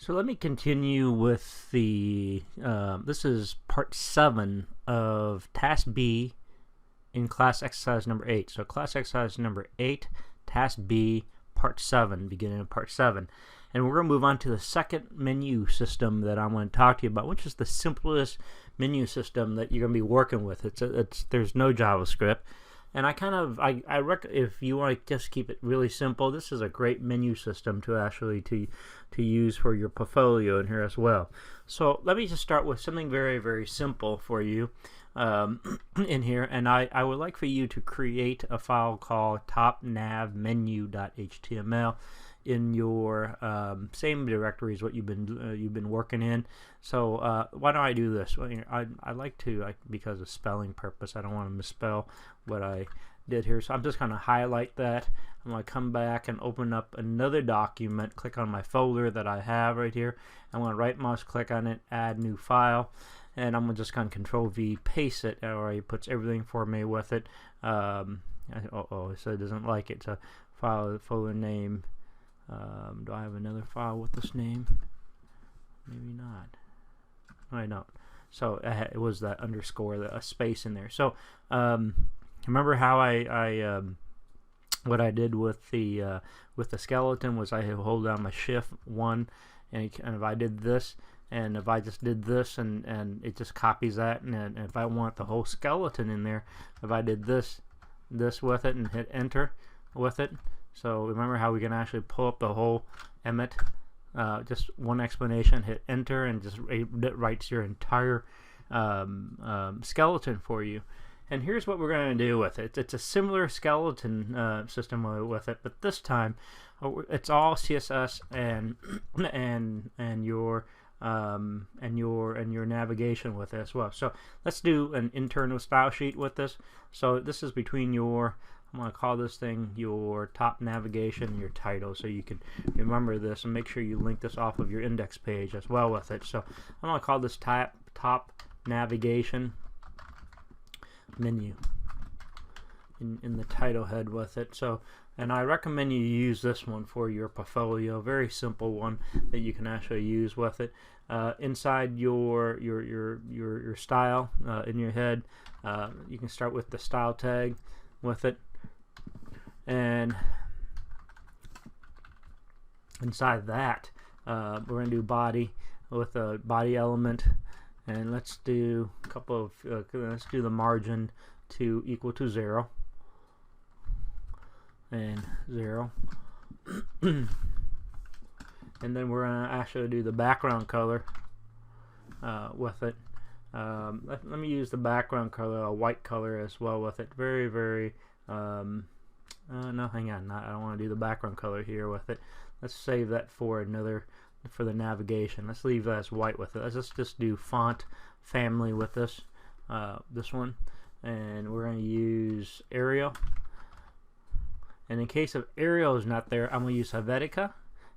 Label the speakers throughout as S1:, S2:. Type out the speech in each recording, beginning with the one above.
S1: So let me continue with the, this is part 7 of task B in class exercise number 8. So class exercise number 8, task B, part 7, beginning of part 7. And we're going to move on to the second menu system that I'm going to talk to you about, which is the simplest menu system that you're going to be working with. There's no JavaScript. And I if you want to just keep it really simple, this is a great menu system to actually to use for your portfolio in here as well. So let me just start with something very, very simple for you in here. And I would like for you to create a file called topnavmenu.html in your same directory as what you've been working in. So why don't I do this? Well, I like to, because of spelling purpose, I don't want to misspell what I did here. So I'm just going to highlight that. I'm going to come back and open up another document, click on my folder that I have right here. I'm going to right mouse click on it, add new file, and I'm just going to Control V, paste it, or it puts everything for me with it. So it doesn't like it. So file folder name. Do I have another file with this name? Maybe not. I don't. So it was that underscore, a space in there. So remember how what I did with the skeleton was I hold down my Shift 1, and if I did this, and if I just did this, and it just copies that, and if I want the whole skeleton in there, if I did this with it and hit enter with it. So remember how we can actually pull up the whole Emmet, just one explanation, hit enter, and just it writes your entire skeleton for you. And here's what we're going to do with it. It's a similar skeleton system with it, but this time it's all CSS and your navigation with it as well. So let's do an internal style sheet with this. So this is between your, I'm going to call this thing your top navigation and your title, so you can remember this and make sure you link this off of your index page as well with it. So I'm going to call this top navigation menu in the title head with it. So, and I recommend you use this one for your portfolio. Very simple one that you can actually use with it. Inside your style in your head, you can start with the style tag with it. And inside that, we're going to do body with a body element, and let's do a couple of let's do the margin to equal to 0 and 0. And then we're going to actually do the background color with it. Let me use the background color, a white color as well with it. Very, very no, hang on. I don't want to do the background color here with it. Let's save that for the navigation. Let's leave that as white with it. Let's just do font family with this one, and we're going to use Arial. And in case of Arial is not there, I'm going to use Helvetica.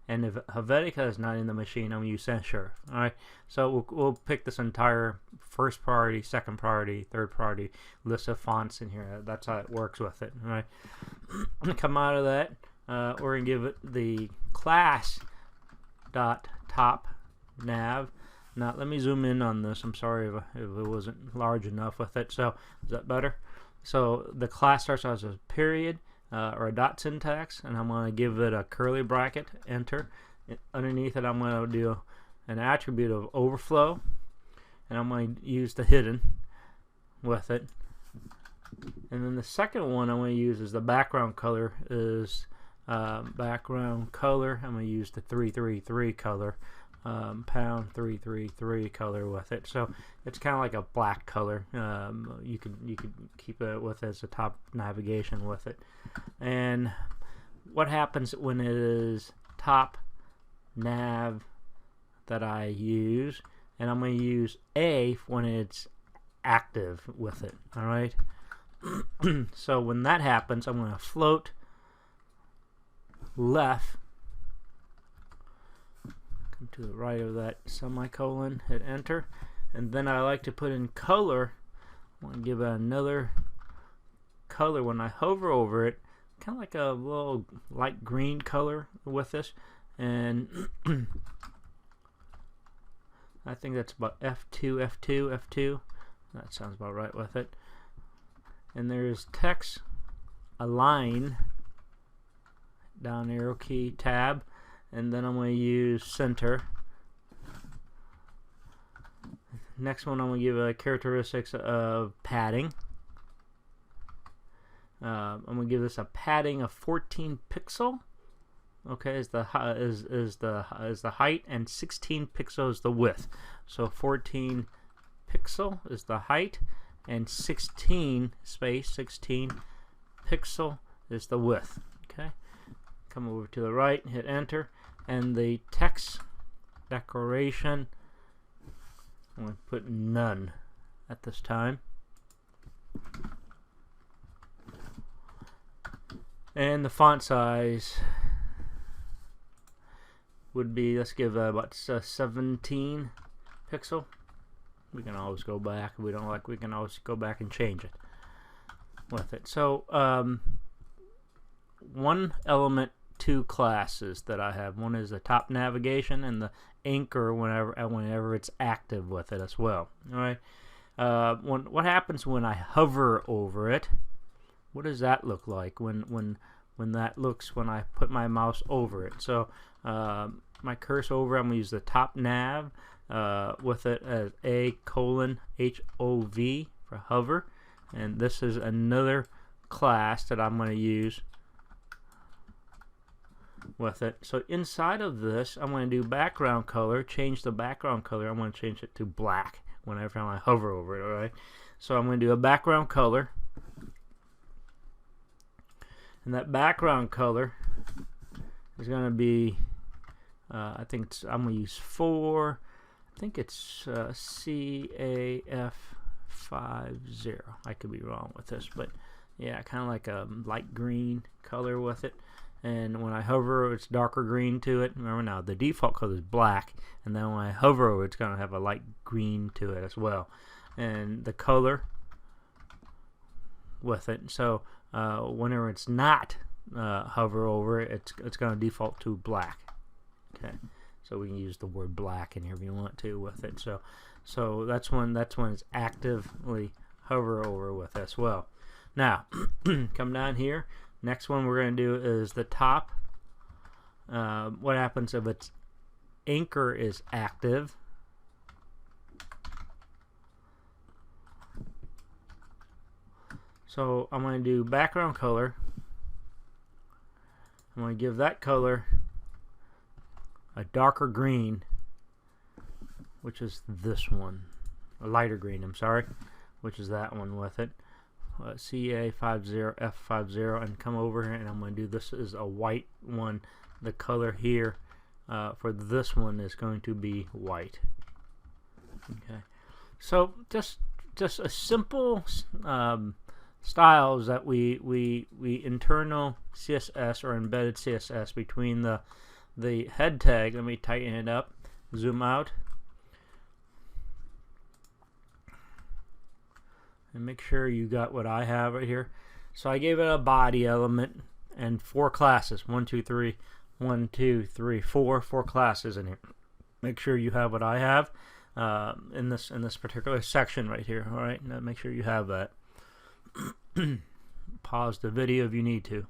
S1: And if Helvetica is not in the machine, I'm going to use sans serif. Alright, so we'll pick this entire first priority, second priority, third priority list of fonts in here. That's how it works with it. Alright, come out of that. We're going to give it the class.topNav. Now let me zoom in on this. I'm sorry if it wasn't large enough with it. So is that better? So the class starts out as a period. Or a dot syntax, and I'm going to give it a curly bracket, enter. Underneath it, I'm going to do an attribute of overflow, and I'm going to use the hidden with it. And then the second one I'm going to use is the background color is background color. I'm going to use the 333 color, pound 333 color with it. So it's kind of like a black color. You could keep it with as a top navigation with it. And what happens when it is top nav that I use, and I'm going to use A when it's active with it. All right. So when that happens, I'm going to float left, come to the right of that semicolon, hit enter, and then I like to put in color. I want to give it another color when I hover over it, kind of like a little light green color with this, and I think that's about F2, F2, F2. That sounds about right with it. And there's text align, down arrow key, tab, and then I'm going to use center. Next one, I'm going to give a characteristics of padding. I'm going to give this a padding of 14 pixel. Okay, is the height, and 16 pixels is the width. So 14 pixel is the height, and 16 pixel is the width. Okay, come over to the right, hit enter, and the text decoration, I'm going to put none at this time. And the font size would be, let's give about 17 pixel. We can always go back. If we don't like, we can always go back and change it with it. So one element, two classes that I have. One is the top navigation and the anchor whenever it's active with it as well. All right. What happens when I hover over it? What does that look like when that looks when I put my mouse over it? So my cursor over, I'm going to use the top nav with it as A:HOV for hover, and this is another class that I'm going to use with it. So inside of this, I'm going to do background color, change the background color. I'm going to change it to black whenever I hover over it. Alright, so I'm going to do a background color, and that background color is going to be I'm going to use 4, I think it's CAF50. I could be wrong with this, but yeah, kind of like a light green color with it. And when I hover, it's darker green to it. Remember now, the default color is black, and then when I hover over, it's going to have a light green to it as well. And the color with it, so whenever it's not hover over it, it's going to default to black. Okay, so we can use the word black in here if you want to with it. So that's when it's actively hover over with as well. Now, come down here. Next one we're going to do is the top. What happens if its anchor is active? So I'm going to do background color. I'm going to give that color a darker green, which is this one, a lighter green, I'm sorry, which is that one with it. CA50, F50, and come over here, and I'm going to do this is a white one. The color here for this one is going to be white. Okay, so just a simple styles that we internal CSS or embedded CSS between the head tag. Let me tighten it up, zoom out, and make sure you got what I have right here. So I gave it a body element and 4 classes. 4 classes in here. Make sure you have what I have in this particular section right here. All right, now make sure you have that. Pause the video if you need to.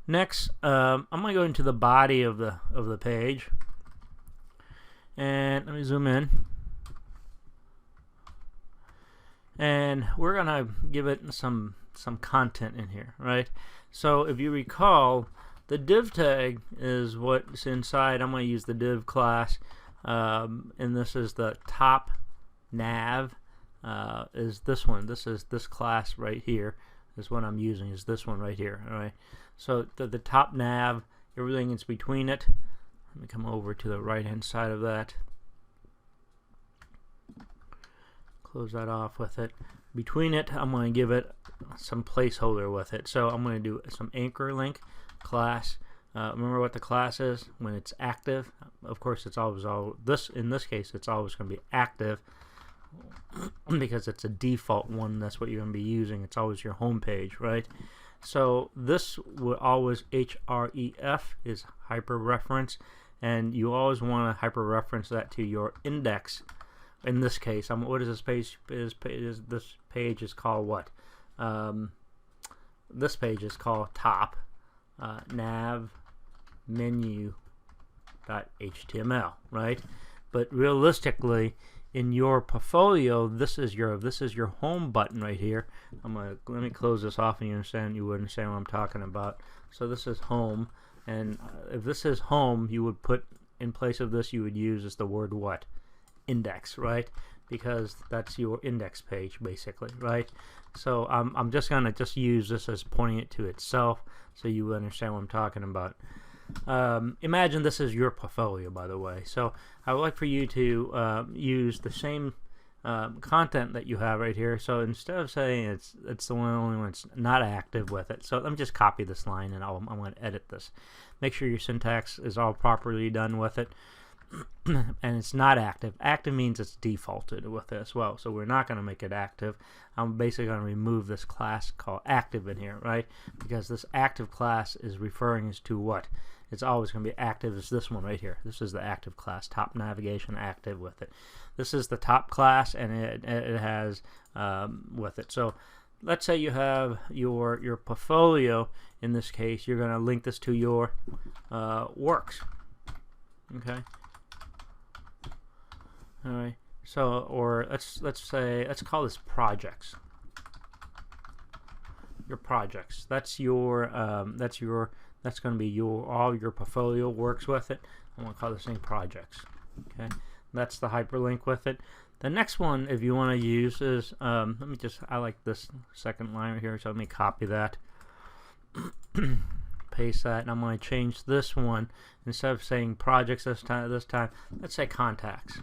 S1: Next, I'm going to go into the body of the page, and let me zoom in, and we're going to give it some content in here, right? So if you recall, the div tag is what's inside. I'm going to use the div class, and this is the top nav. Is this one? This class right here is what I'm using. Is this one right here? All right. So the top nav, everything is between it. Let me come over to the right hand side of that. Close that off with it. Between it, I'm going to give it some placeholder with it. So I'm going to do some anchor link class. Remember what the class is when it's active. Of course, it's always in this case, it's always going to be active because it's a default one. That's what you're going to be using. It's always your home page, right? So this will always href is hyperreference, and you always want to hyperreference that to your index. In this case, what is this page? This page is called what? This page is called top nav menu .html, right? But realistically, in your portfolio, this is your home button right here. Let me close this off, and you would understand what I'm talking about. So this is home, and if this is home, you would put in place of this, you would use as the word what? Index, right? Because that's your index page basically, right? So I'm just gonna use this as pointing it to itself, so you understand what I'm talking about. Imagine this is your portfolio, by the way. So I would like for you to use the same content that you have right here. So instead of saying it's the only one that's not active with it, so let me just copy this line, and I'm going to edit this. Make sure your syntax is all properly done with it. And it's not active. Active means it's defaulted with it as well, so we're not going to make it active. I'm basically going to remove this class called active in here, right? Because this active class is referring to what? It's always going to be active as this one right here. This is the active class, top navigation active with it. This is the top class, and it has with it. So let's say you have your portfolio. In this case, you're going to link this to your works. Okay. All right. So, or let's call this projects. Your projects. That's going to be all your portfolio works with it. I'm going to call this thing projects. Okay. That's the hyperlink with it. The next one, if you want to use, is I like this second line right here, so let me copy that. Paste that, and I'm going to change this one. Instead of saying projects this time, let's say contacts.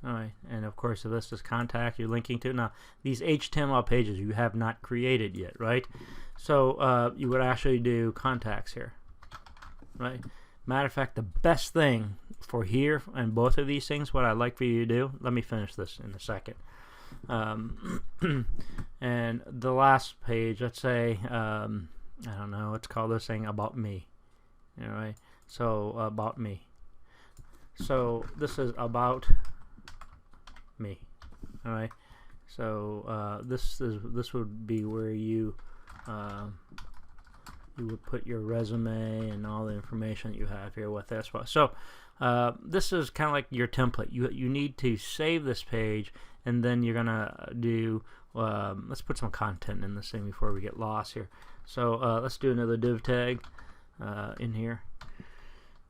S1: Alright, and of course, if this is contact, you're linking to. Now, these HTML pages you have not created yet, right? So you would actually do contacts here, right? Matter of fact, the best thing for here and both of these things, what I'd like for you to do, let me finish this in a second. And the last page, let's say, I don't know, let's call this thing about me. All right, so about me. So this is about me. All right, so this would be where you would put your resume and all the information that you have here with this one. So this is kind of like your template. You need to save this page, and then you're gonna do let's put some content in this thing before we get lost here. So let's do another div tag in here,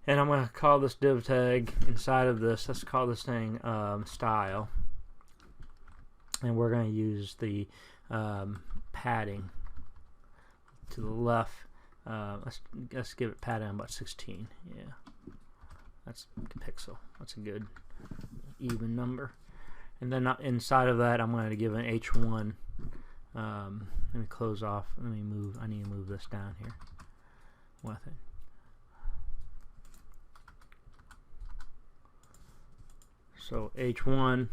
S1: and I'm gonna call this div tag inside of this. Let's call this thing style, and we're gonna use the padding to the left. Let's give it padding about 16. Yeah, that's a pixel. That's a good even number. And then inside of that, I'm going to give an H1. Let me close off. Let me move. I need to move this down here with it. So H1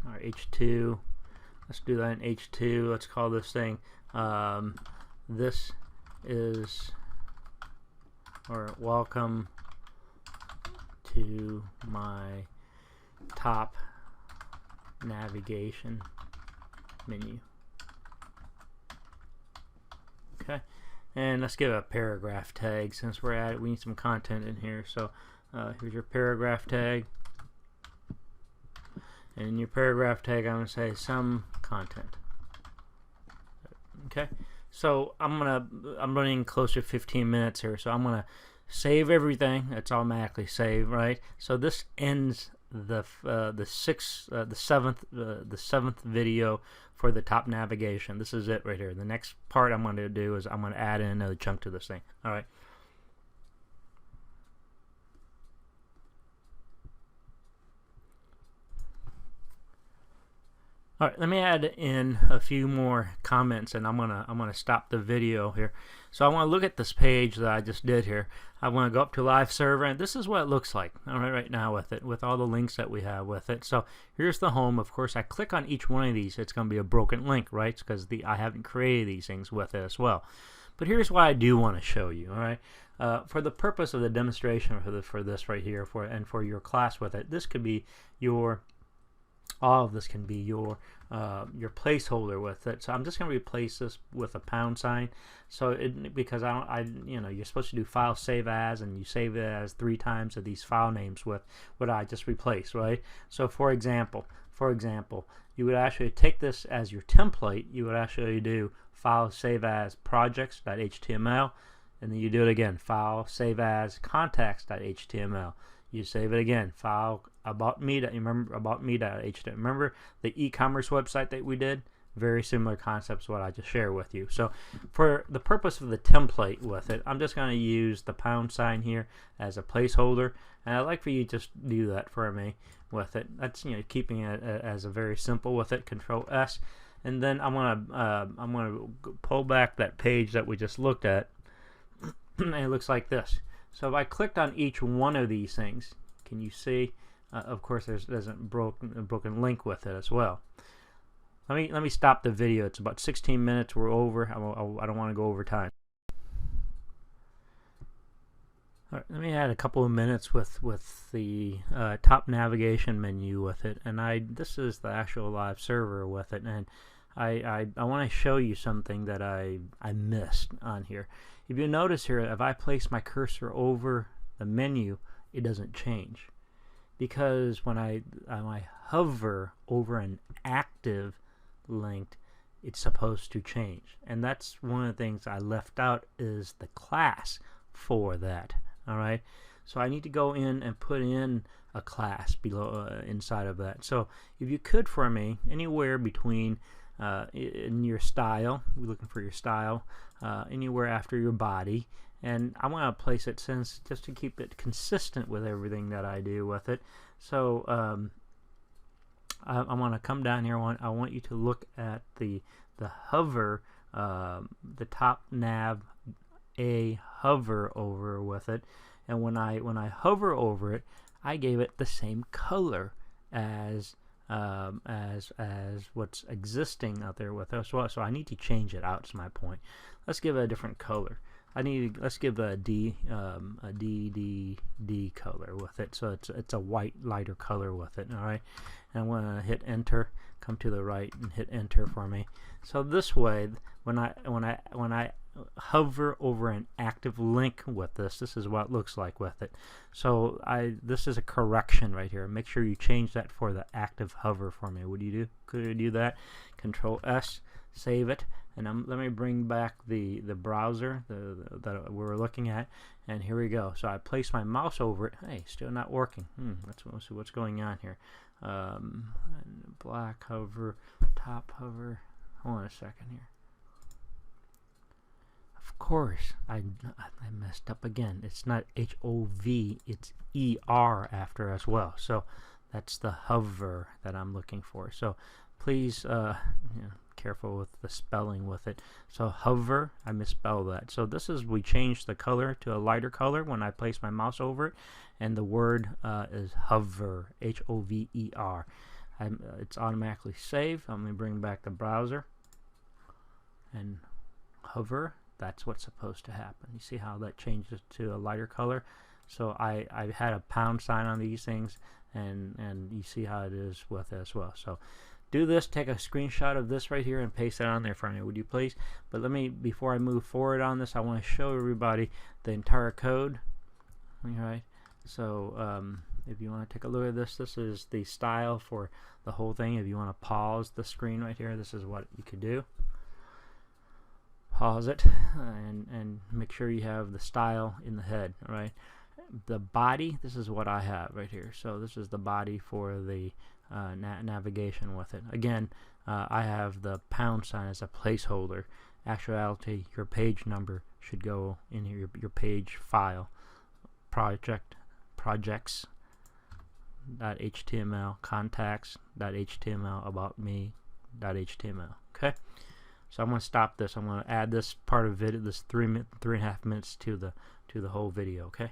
S1: or H2. Let's do that in H2. Let's call this thing. This is, or welcome to my top navigation menu. Okay, and let's give it a paragraph tag since we're at it. We need some content in here. So here's your paragraph tag, and in your paragraph tag, I'm going to say some content. Okay, so I'm running close to 15 minutes here, so I'm gonna save everything. It's automatically saved, right? So this ends the seventh video for the top navigation. This is it right here. The next part I'm going to do is I'm going to add in another chunk to this thing. All right. All right, let me add in a few more comments, and I'm gonna stop the video here. So I want to look at this page that I just did here. I want to go up to live server, and this is what it looks like. All right now with it, with all the links that we have with it. So here's the home. Of course, I click on each one of these, it's going to be a broken link, right? Because I haven't created these things with it as well. But here's what I do want to show you. All right, for the purpose of the demonstration for this right here, for your class with it, this could be your all of this can be your placeholder with it. So I'm just going to replace this with a pound sign. So because you're supposed to do file save as, and you save it as 3 times of these file names with what I just replaced, right? So for example, you would actually take this as your template. You would actually do file save as projects.html, and then you do it again, file save as contacts.html. You save it again, file about me. Remember the e-commerce website that we did? Very similar concepts to what I just shared with you. So for the purpose of the template with it, I'm just going to use the pound sign here as a placeholder, and I'd like for you to just do that for me with it. That's keeping it as a very simple with it. Control S, and then I'm gonna pull back that page that we just looked at, and it looks like this. So if I clicked on each one of these things, can you see? Of course, there's a broken link with it as well. Let me stop the video. It's about 16 minutes. We're over. I don't want to go over time. All right, let me add a couple of minutes with the top navigation menu with it, and this is the actual live server with it, and I want to show you something that I missed on here. If you notice here, if I place my cursor over the menu, it doesn't change, because when I hover over an active link, it's supposed to change, and that's one of the things I left out, is the class for that. All right, so I need to go in and put in a class below inside of that. So if you could, for me, anywhere between in your style, we're looking for your style, anywhere after your body, and I want to place it just to keep it consistent with everything that I do with it. So I want to come down here. I want you to look at the hover, the top nav A hover over with it, and when I hover over it, I gave it the same color as what's existing out there with us. So I need to change it out. Is my point. Let's give it a different color. Let's give a D color with it. So it's a white lighter color with it. All right, and I'm gonna hit enter. Come to the right and hit enter for me. So this way, when I hover over an active link with this is what it looks like with it. So this is a correction right here. Make sure you change that for the active hover for me. Could you do that? Control S, save it, and let me bring back the browser that we were looking at, and here we go. So I place my mouse over it. Hey, still not working. Let's see what's going on here. Black hover, top hover. Hold on a second here. Of course, I messed up again. It's not H-O-V, it's E-R after as well. So that's the hover that I'm looking for. So please, careful with the spelling with it. So hover, I misspelled that. So we changed the color to a lighter color when I place my mouse over it, and the word is hover, H-O-V-E-R. It's automatically saved. I'm going to bring back the browser and hover. That's what's supposed to happen. You see how that changes to a lighter color? So I had a pound sign on these things, and you see how it is with it as well. So do this, take a screenshot of this right here and paste that on there for me, would you please? But before I move forward on this, I want to show everybody the entire code. All right. So if you want to take a look at this is the style for the whole thing. If you want to pause the screen right here, this is what you could do. Pause it and make sure you have the style in the head. All right, the body, this is what I have right here. So this is the body for the navigation with it. Again, I have the pound sign as a placeholder. Actuality, your page number should go in here, your page file, projects.html, contacts.html, about me, .html. Okay, so I'm going to stop this. I'm going to add this part of video, this 3.5 minutes to the whole video. Okay.